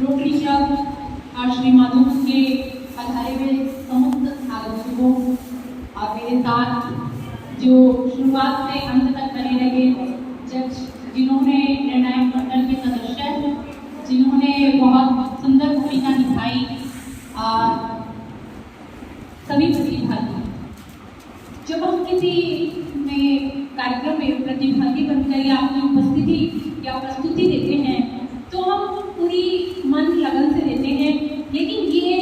Rotary club और श्री माधव के पधारे हुए समस्त आगंतुकों और मेरे साथ जो शुरुआत से अंत तक बने रहे जज, जिन्होंने निर्णायक मंडल के सदस्य, जिन्होंने बहुत सुंदर भूमिका निभाई, और सभी प्रतिभागी। जब हम किसी में कार्यक्रम में प्रतिभागी बनकर या अपनी उपस्थिति या प्रस्तुति देते हैं तो हम पूरी मन लगन से देते हैं, लेकिन ये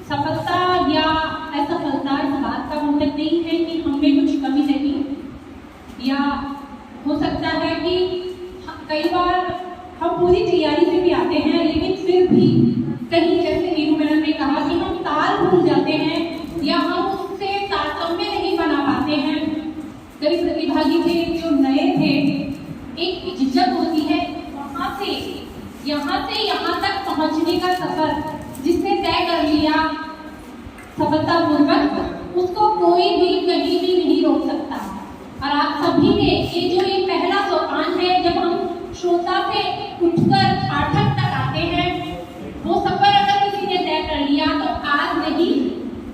सफलता या असफलता इस बात का मतलब नहीं है कि हम में कुछ कमी नहीं, या हो सकता है कि कई बार हम पूरी तैयारी से भी आते हैं लेकिन फिर भी कहीं, जैसे नीरू मैडम ने कहा, कि हम ताल भूल जाते हैं या हम उससे तारतम्य नहीं बना पाते हैं। कई प्रतिभागी थे जो नए थे, एक झिझक होती है वहाँ से यहाँ तक पहुँचने का सफर जिसने तय कर लिया सफलतापूर्वक, उसको कोई भी कहीं भी नहीं रोक सकता। और आप सभी ने ये पहला सोपान है, जब हम श्रोता से उठकर पाठक तक आते हैं, वो सफर अगर किसी ने तय कर लिया तो आज नहीं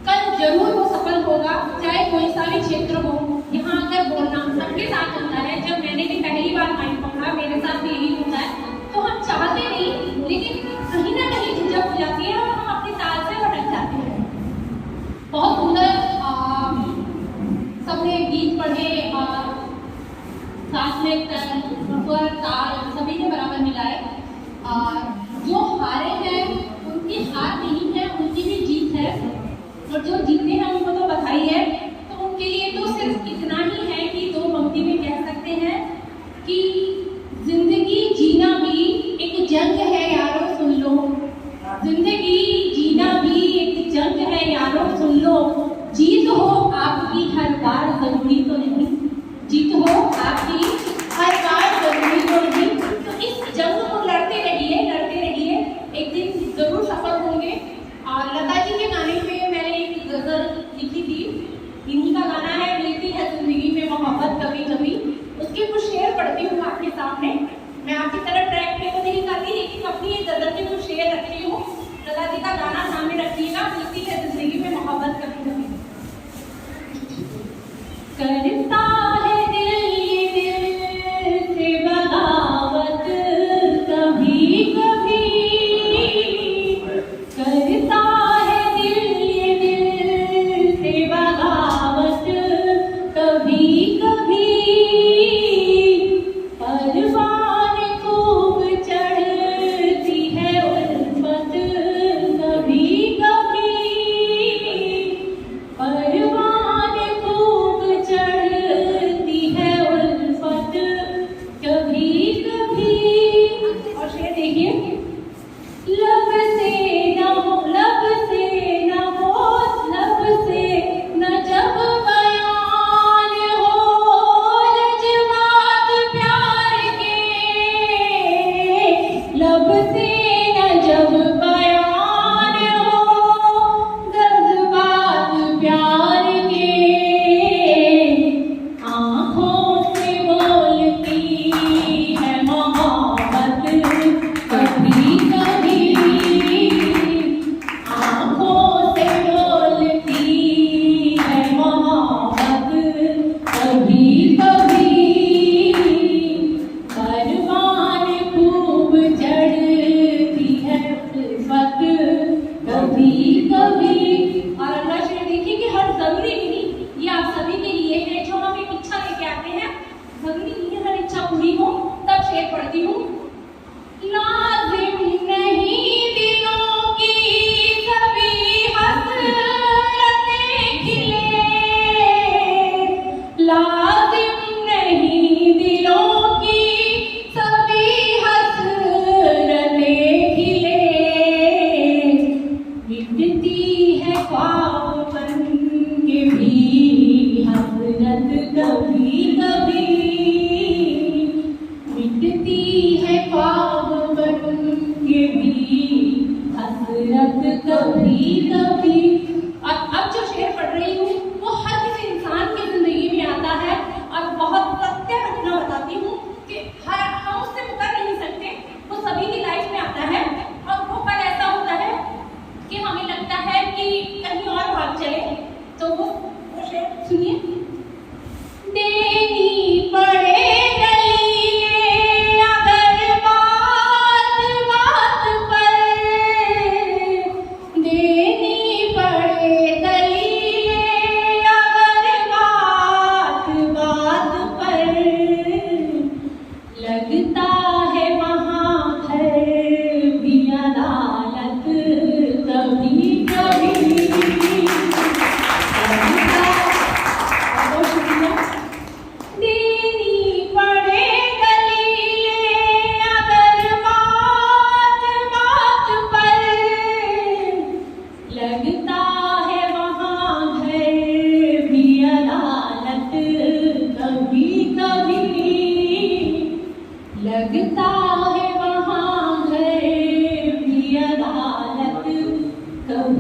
कल जरूर वो सफल होगा, चाहे कोई सा भी क्षेत्र हो। यहाँ आकर बोलना सबके साथ होता है। जब मैंने भी पहली बार माइक पकड़ा, मेरे साथ भी यही होता है, तो हम चाहते नहीं लेकिन कहीं ना कहीं झिझक हो जाती है और हम अपनी ताल से भटक जाते हैं। बहुत सुंदर सबने गीत पढ़े और साथ में स्वर ताल सभी ने बराबर मिलाए। और जो हारे हैं उनकी हार नहीं है, उनकी भी जीत है, और जो जीते हैं उनको तो बधाई है। तो उनके लिए तो सिर्फ इतना ही है कि दो पंक्ति में कह सकते हैं कि जिंदगी जीना भी एक जंग है यारों, सुन लो। जिंदगी जीना भी एक जंग है यारों, सुन लो। जीत हो आपकी हर बार जरूरी तो नहीं, जीत हो आपकी हर बार जरूरी तो नहीं। तो इस जंग को लड़ते रहिए, एक दिन जरूर सफल होंगे। और लता जी के गाने पे मैंने एक गजल लिखी थी, इन्हीं का गाना है, मिलती है जिंदगी में मोहब्बत कभी कभी। उसके कुछ शेर पढ़ती हूँ आपके सामने। मैं आपकी तरह ट्रैक पे तो नहीं गाती, लेकिन अपनी एक गजल के कुछ शेर रखती हूँ। लता जी का गाना सामने रखिएगा, मिलती है जिंदगी में मोहब्बत कभी कभी। करता है दिल ये दिल से बगावत कभी कभी, करता है दिल ये दिल से बगावत कभी कभी। परवान खूब चढ़ती है उल्फत कभी कभी, परवान खूब चढ़ती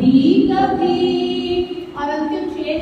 कभी कभी। और अंतिम शेर है